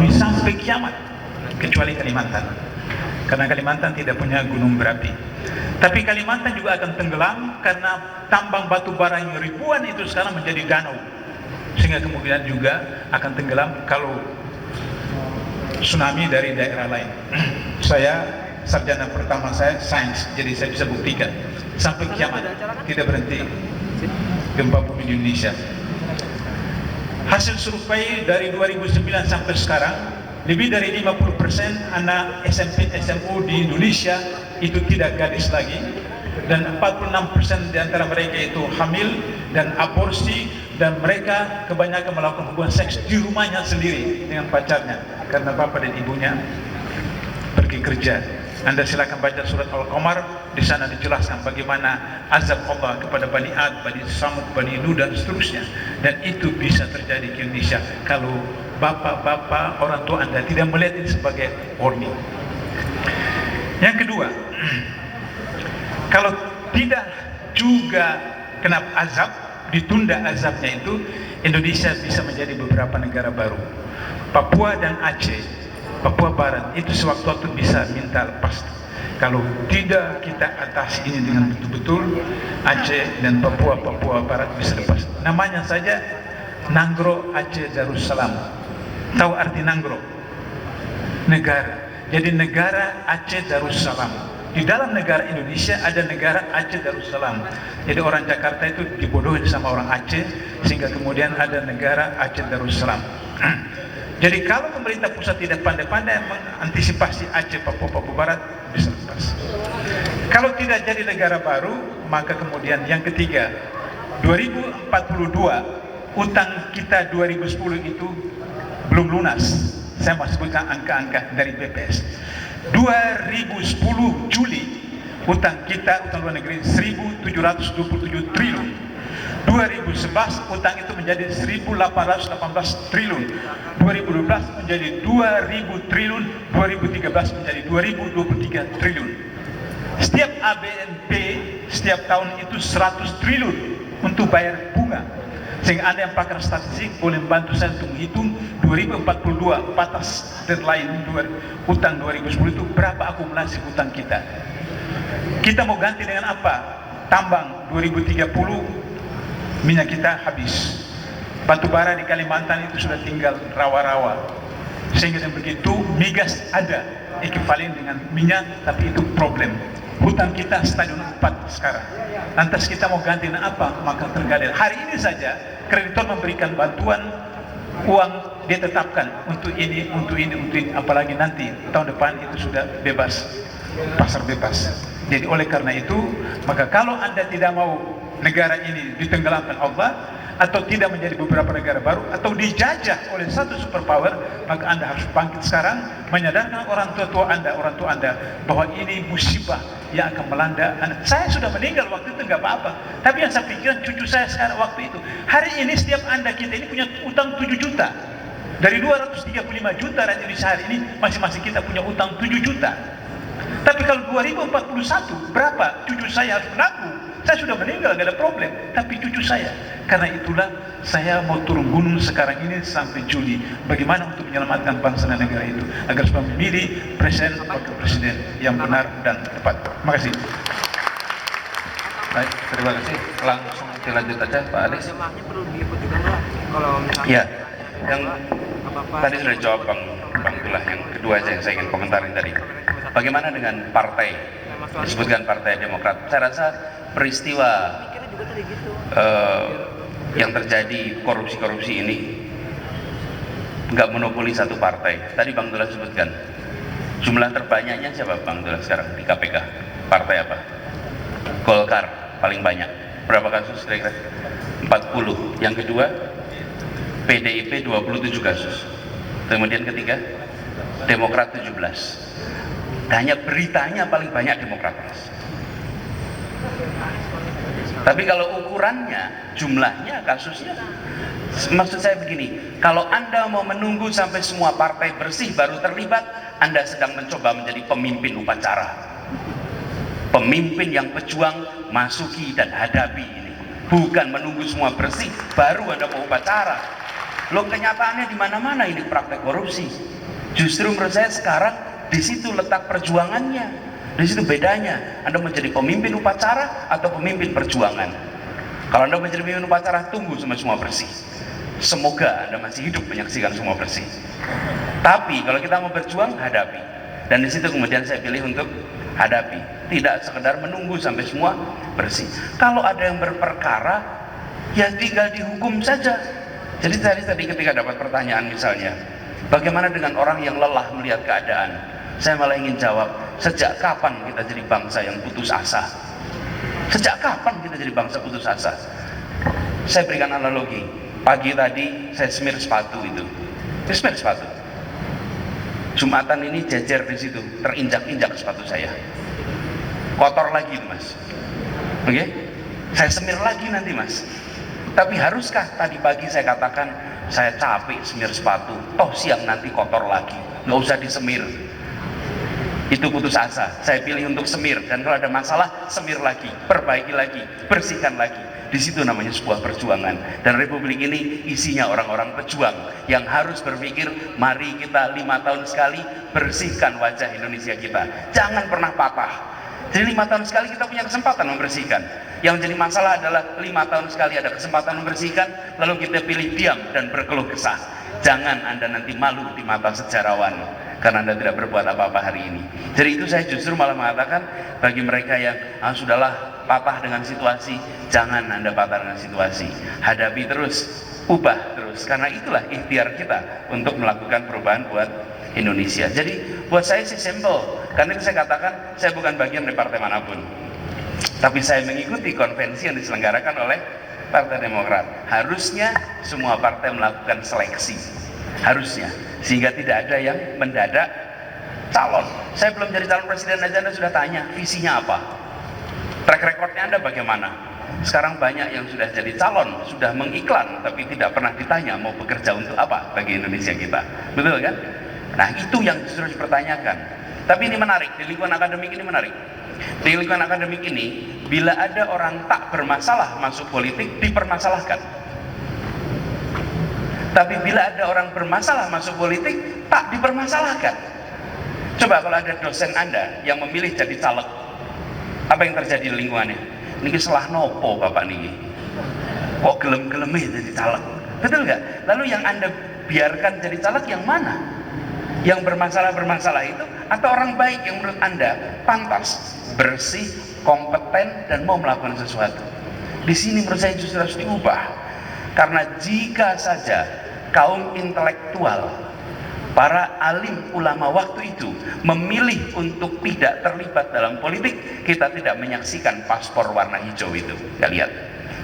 ekonomi sampai kiamat, kecuali Kalimantan, karena Kalimantan tidak punya gunung berapi. Tapi Kalimantan juga akan tenggelam karena tambang batu bara yang ribuan itu sekarang menjadi danau, sehingga kemungkinan juga akan tenggelam kalau tsunami dari daerah lain. Saya sarjana pertama saya sains, jadi saya bisa buktikan sampai kiamat tidak berhenti gempa bumi di Indonesia. Hasil survei dari 2009 sampai sekarang, lebih dari 50% anak SMP SMU di Indonesia itu tidak gadis lagi, dan 46% di antara mereka itu hamil dan aborsi, dan mereka kebanyakan melakukan hubungan seks di rumahnya sendiri dengan pacarnya karena bapak dan ibunya pergi kerja. Anda silakan baca surat Al-Qamar, di sana dijelaskan bagaimana azab Allah kepada Bani Ad, Bani Samud, Bani Nuh dan seterusnya. Dan itu bisa terjadi di Indonesia kalau bapak-bapak orang tua Anda tidak melihat ini sebagai warning. Yang kedua, kalau tidak juga kena azab, ditunda azabnya itu, Indonesia bisa menjadi beberapa negara baru. Papua dan Aceh, Papua Barat itu sewaktu-waktu bisa minta lepas. Kalau tidak kita atasi ini dengan betul-betul, Aceh dan Papua Barat bisa lepas. Namanya saja Nanggro Aceh Darussalam. Tahu arti Nanggro? Negara. Jadi negara Aceh Darussalam. Di dalam negara Indonesia ada negara Aceh Darussalam. Jadi orang Jakarta itu dibodohin sama orang Aceh, sehingga kemudian ada negara Aceh Darussalam. Jadi kalau pemerintah pusat tidak pandai-pandai mengantisipasi Aceh, Papua Barat, bisa lepas. Kalau tidak jadi negara baru, maka kemudian yang ketiga, 2042, utang kita 2010 itu belum lunas. Saya mau sebutkan angka-angka dari BPS. 2010 Juli, utang kita, utang luar negeri 1.727 triliun. 2011 utang itu menjadi 1.818 triliun, 2012 menjadi 2.000 triliun, 2013 menjadi 2.023 triliun. Setiap ABNP setiap tahun itu 100 triliun untuk bayar bunga. Sehingga Anda yang pakar statistik boleh membantu saya untuk menghitung 2042 batas deadline utang 2010 itu berapa akumulasi utang kita. Kita mau ganti dengan apa? Tambang 2030 minyak kita habis. Batu bara di Kalimantan itu sudah tinggal rawa-rawa. Sehingga begitu migas ada ekivalen dengan minyak, tapi itu problem. Hutang kita stadium 4 sekarang. Lantas kita mau ganti dengan apa? Maka tergalir. Hari ini saja kreditor memberikan bantuan uang ditetapkan untuk ini, untuk ini, untuk ini. Apalagi nanti tahun depan itu sudah bebas, pasar bebas. Jadi oleh karena itu, maka kalau Anda tidak mau negara ini ditenggelamkan Allah, atau tidak menjadi beberapa negara baru, atau dijajah oleh satu superpower, maka Anda harus bangkit sekarang, menyadarkan orang tua Anda bahwa ini musibah yang akan melanda anak. Saya sudah meninggal waktu itu, nggak apa-apa, tapi yang saya pikirkan cucu saya sekarang waktu itu. Hari ini setiap Anda kita ini punya utang 7 juta. Dari 235 juta rakyat Indonesia hari ini, masing-masing kita punya utang 7 juta. Tapi kalau 2041 berapa? Cucu saya harus menanggung. Saya sudah meninggal, gak ada problem. Tapi cucu saya, karena itulah saya mau turun gunung sekarang ini sampai Juli. Bagaimana untuk menyelamatkan bangsa dan negara itu, agar supaya memilih presiden, wakil presiden yang benar dan tepat. Terima kasih. Baik, terima kasih. Langsung dilanjut aja Pak Anies. Ya, yang tadi sudah dijawab Bang Dullah. Yang kedua aja yang saya ingin komentarin tadi. Bagaimana dengan partai? Disebutkan Partai Demokrat. Saya rasa peristiwa yang terjadi korupsi-korupsi ini nggak monopoli satu partai. Tadi Bang Dullah sebutkan jumlah terbanyaknya siapa Bang Dullah sekarang di KPK? Partai apa? Golkar paling banyak. Berapa kasus kira-kira? 40. Yang kedua PDIP 27 kasus. Kemudian ketiga Demokrat 17. Hanya beritanya paling banyak Demokrat. Tapi kalau ukurannya, jumlahnya, kasusnya, maksud saya begini, kalau Anda mau menunggu sampai semua partai bersih baru terlibat, Anda sedang mencoba menjadi pemimpin upacara. Pemimpin yang pejuang, masuki dan hadapi ini. Bukan menunggu semua bersih, baru Anda mau upacara. Loh, kenyataannya di mana-mana ini praktek korupsi. Justru menurut saya sekarang di situ letak perjuangannya. Di situ bedanya. Anda menjadi pemimpin upacara atau pemimpin perjuangan. Kalau Anda menjadi pemimpin upacara, tunggu sampai semua bersih. Semoga Anda masih hidup menyaksikan semua bersih. Tapi kalau kita mau berjuang, hadapi. Dan di situ kemudian saya pilih untuk hadapi. Tidak sekedar menunggu sampai semua bersih. Kalau ada yang berperkara, ya tinggal dihukum saja. Jadi tadi ketika dapat pertanyaan misalnya, bagaimana dengan orang yang lelah melihat keadaan? Saya malah ingin jawab, sejak kapan kita jadi bangsa yang putus asa? Sejak kapan kita jadi bangsa putus asa? Saya berikan analogi. Pagi tadi saya semir sepatu itu. Saya semir sepatu. Jumatan ini jejer di situ, terinjak-injak sepatu saya. Kotor lagi, Mas. Oke? Saya semir lagi nanti, Mas. Tapi haruskah tadi pagi saya katakan saya capek semir sepatu, toh siang nanti kotor lagi, nggak usah disemir? Itu putus asa. Saya pilih untuk semir, dan kalau ada masalah semir lagi, perbaiki lagi, bersihkan lagi. Di situ namanya sebuah perjuangan. Dan Republik ini isinya orang-orang pejuang yang harus berpikir, mari kita 5 tahun sekali bersihkan wajah Indonesia kita. Jangan pernah patah. Jadi 5 tahun sekali kita punya kesempatan membersihkan. Yang jadi masalah adalah 5 tahun sekali ada kesempatan membersihkan, lalu kita pilih diam dan berkeluh kesah. Jangan Anda nanti malu di mata sejarawan karena Anda tidak berbuat apa-apa hari ini. Jadi itu saya justru malah mengatakan bagi mereka yang sudahlah patah dengan situasi, jangan Anda patah dengan situasi. Hadapi terus, ubah terus, karena itulah ikhtiar kita untuk melakukan perubahan buat Indonesia. Jadi buat saya sih simple, karena itu saya katakan saya bukan bagian dari partai manapun, tapi saya mengikuti konvensi yang diselenggarakan oleh Partai Demokrat. Harusnya semua partai melakukan seleksi, harusnya, sehingga tidak ada yang mendadak calon. Saya belum jadi calon presiden aja Anda sudah tanya visinya apa, track recordnya Anda bagaimana. Sekarang banyak yang sudah jadi calon, sudah mengiklan, tapi tidak pernah ditanya mau bekerja untuk apa bagi Indonesia kita, betul kan? Nah itu yang justru dipertanyakan. Tapi ini menarik, di lingkungan akademik ini menarik. Di lingkungan akademik ini, bila ada orang tak bermasalah masuk politik, dipermasalahkan. Tapi bila ada orang bermasalah masuk politik, tak dipermasalahkan. Coba kalau ada dosen Anda yang memilih jadi caleg, apa yang terjadi di lingkungannya? Niki salah nopo Bapak niki, kok gelem-geleme jadi caleg, betul nggak? Lalu yang Anda biarkan jadi caleg yang mana? Yang bermasalah itu atau orang baik yang menurut Anda pantas, bersih, kompeten, dan mau melakukan sesuatu? Di sini menurut saya justru harus diubah. Karena jika saja kaum intelektual, para alim ulama waktu itu memilih untuk tidak terlibat dalam politik, kita tidak menyaksikan paspor warna hijau itu. Kita lihat,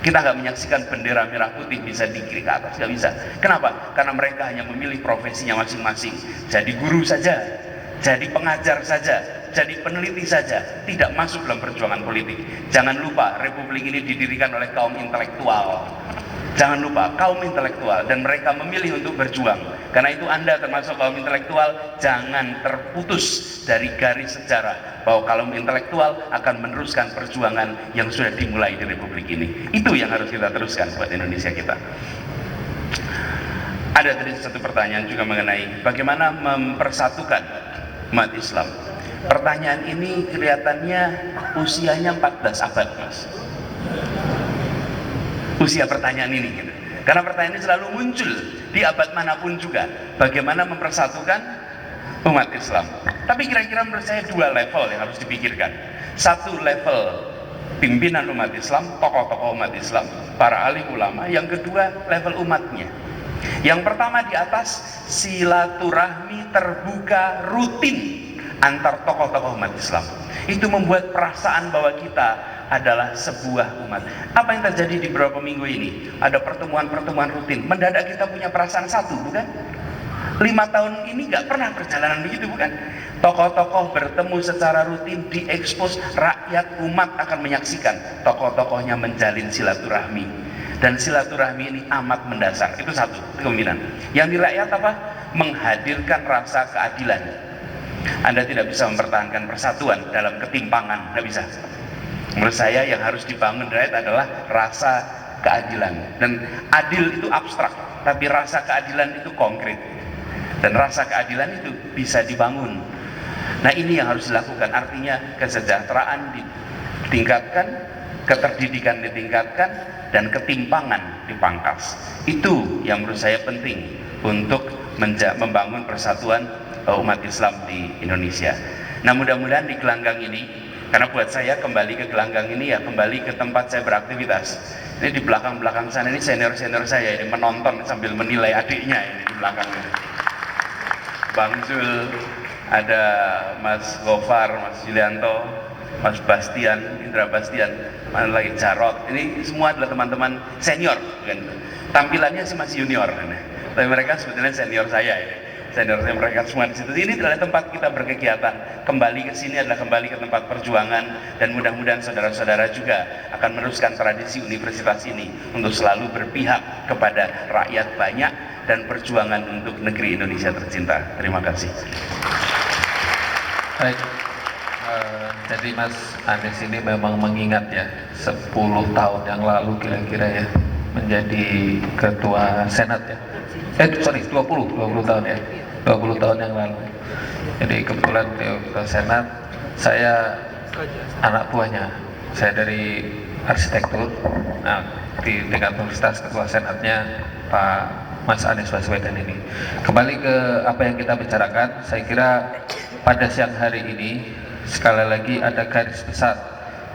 kita nggak menyaksikan bendera merah putih bisa dikirim ke atas, nggak bisa. Kenapa? Karena mereka hanya memilih profesinya masing-masing. Jadi guru saja, jadi pengajar saja, jadi peneliti saja, tidak masuk dalam perjuangan politik. Jangan lupa, Republik ini didirikan oleh kaum intelektual. Jangan lupa, kaum intelektual, dan mereka memilih untuk berjuang. Karena itu Anda termasuk kaum intelektual, jangan terputus dari garis sejarah bahwa kaum intelektual akan meneruskan perjuangan yang sudah dimulai di Republik ini. Itu yang harus kita teruskan buat Indonesia kita. Ada tadi satu pertanyaan juga mengenai bagaimana mempersatukan umat Islam. Pertanyaan ini kelihatannya usianya 14 abad, Mas. Usia pertanyaan ini gitu. Karena pertanyaan ini selalu muncul di abad manapun juga, bagaimana mempersatukan umat Islam. Tapi kira-kira menurut saya 2 level yang harus dipikirkan. 1 level pimpinan umat Islam, tokoh-tokoh umat Islam, para alim ulama. Yang kedua level umatnya. Yang pertama di atas, silaturahmi terbuka rutin antar tokoh-tokoh umat Islam. Itu membuat perasaan bahwa kita adalah sebuah umat. Apa yang terjadi di beberapa minggu ini? Ada pertemuan-pertemuan rutin. Mendadak kita punya perasaan satu, bukan? 5 tahun ini nggak pernah perjalanan begitu, bukan? Tokoh-tokoh bertemu secara rutin, diekspos, rakyat umat akan menyaksikan tokoh-tokohnya menjalin silaturahmi. Dan silaturahmi ini amat mendasar. Itu satu, kepemimpinan. Yang di rakyat apa? Menghadirkan rasa keadilan. Anda tidak bisa mempertahankan persatuan dalam ketimpangan, tidak bisa. Menurut saya yang harus dibangun rakyat adalah rasa keadilan. Dan adil itu abstrak. tapi rasa keadilan itu konkret, dan rasa keadilan itu bisa dibangun. Nah, ini yang harus dilakukan, artinya kesejahteraan ditingkatkan, keterdidikan ditingkatkan, dan ketimpangan dipangkas. Itu yang menurut saya penting untuk membangun persatuan umat Islam di Indonesia. Nah, mudah-mudahan di gelanggang ini, karena buat saya kembali ke gelanggang ini ya kembali ke tempat saya beraktivitas. Ini di belakang-belakang sana ini senior-senior saya ini menonton sambil menilai adiknya ini di belakang ini. Bang Zul, ada Mas Gofar, Mas Julianto, Mas Bastian, Indra Bastian, mana lagi Jarot. Ini semua adalah teman-teman senior, kan? Tampilannya sih masih junior, ini. Tapi mereka sebetulnya senior saya ini. Senior saya mereka semua di situ. Ini adalah tempat kita berkegiatan. Kembali ke sini adalah kembali ke tempat perjuangan, dan mudah-mudahan saudara-saudara juga akan meneruskan tradisi universitas ini untuk selalu berpihak kepada rakyat banyak dan perjuangan untuk negeri Indonesia tercinta. Terima kasih. Baik, jadi Mas Anies ini memang mengingat ya 10 tahun yang lalu kira-kira ya menjadi ketua Senat ya. 20 tahun ya. 20 tahun yang lalu. Jadi kebetulan ketua Senat, saya anak buahnya. Saya dari arsitektur. Nah, di tingkat universitas ketua Senatnya Pak Mas Anies Baswedan ini. Kembali ke apa yang kita bicarakan, saya kira pada siang hari ini sekali lagi ada garis besar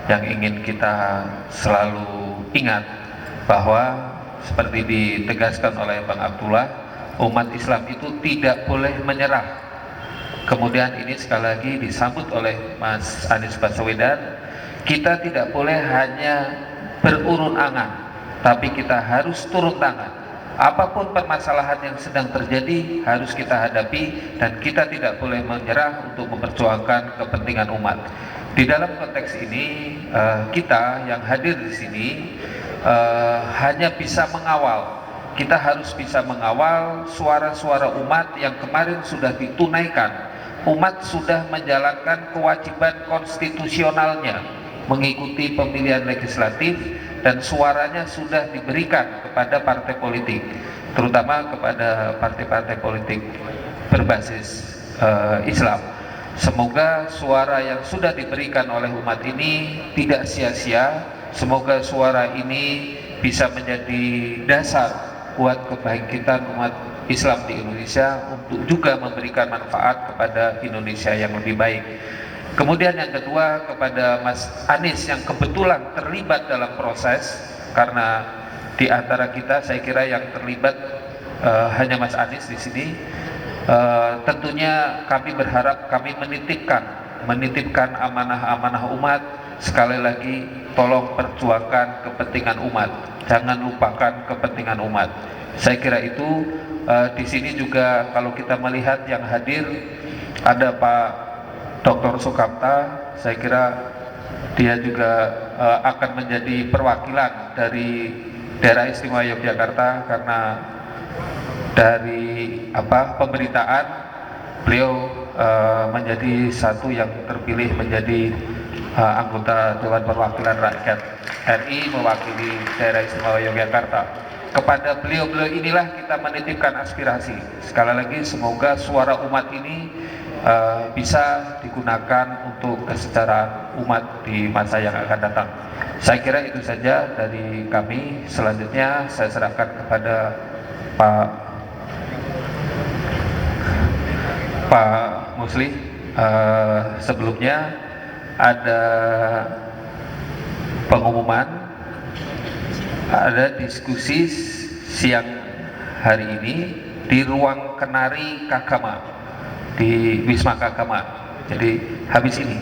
yang ingin kita selalu ingat, bahwa seperti ditegaskan oleh Bang Abdullah, umat Islam itu tidak boleh menyerah. Kemudian ini sekali lagi disambut oleh Mas Anies Baswedan, kita tidak boleh hanya berurun angan, tapi kita harus turun tangan. Apapun permasalahan yang sedang terjadi harus kita hadapi, dan kita tidak boleh menyerah untuk memperjuangkan kepentingan umat. Di dalam konteks ini kita yang hadir di sini hanya bisa mengawal. Kita harus bisa mengawal suara-suara umat yang kemarin sudah ditunaikan. Umat sudah menjalankan kewajiban konstitusionalnya mengikuti pemilihan legislatif, dan suaranya sudah diberikan kepada partai politik, terutama kepada partai-partai politik berbasis Islam. Semoga suara yang sudah diberikan oleh umat ini tidak sia-sia. Semoga suara ini bisa menjadi dasar buat kebangkitan umat Islam di Indonesia untuk juga memberikan manfaat kepada Indonesia yang lebih baik. Kemudian yang kedua, kepada Mas Anies yang kebetulan terlibat dalam proses, karena di antara kita saya kira yang terlibat hanya Mas Anies di sini. Tentunya kami berharap, kami menitipkan amanah-amanah umat. Sekali lagi, tolong perjuangkan kepentingan umat, jangan lupakan kepentingan umat. Saya kira itu. Di sini juga kalau kita melihat yang hadir ada Pak Dr. Sukamta, saya kira dia juga akan menjadi perwakilan dari daerah istimewa Yogyakarta, karena dari pemberitaan beliau menjadi satu yang terpilih menjadi anggota Dewan Perwakilan Rakyat RI mewakili daerah istimewa Yogyakarta. Kepada beliau-beliau inilah kita menitipkan aspirasi. Sekali lagi, semoga suara umat ini bisa digunakan untuk kesejahteraan umat di masa yang akan datang. Saya kira itu saja dari kami. Selanjutnya saya serahkan kepada Pak Musli. Sebelumnya ada pengumuman, ada diskusi siang hari ini di ruang Kenari Kagama di Wisma Kagama. Jadi habis ini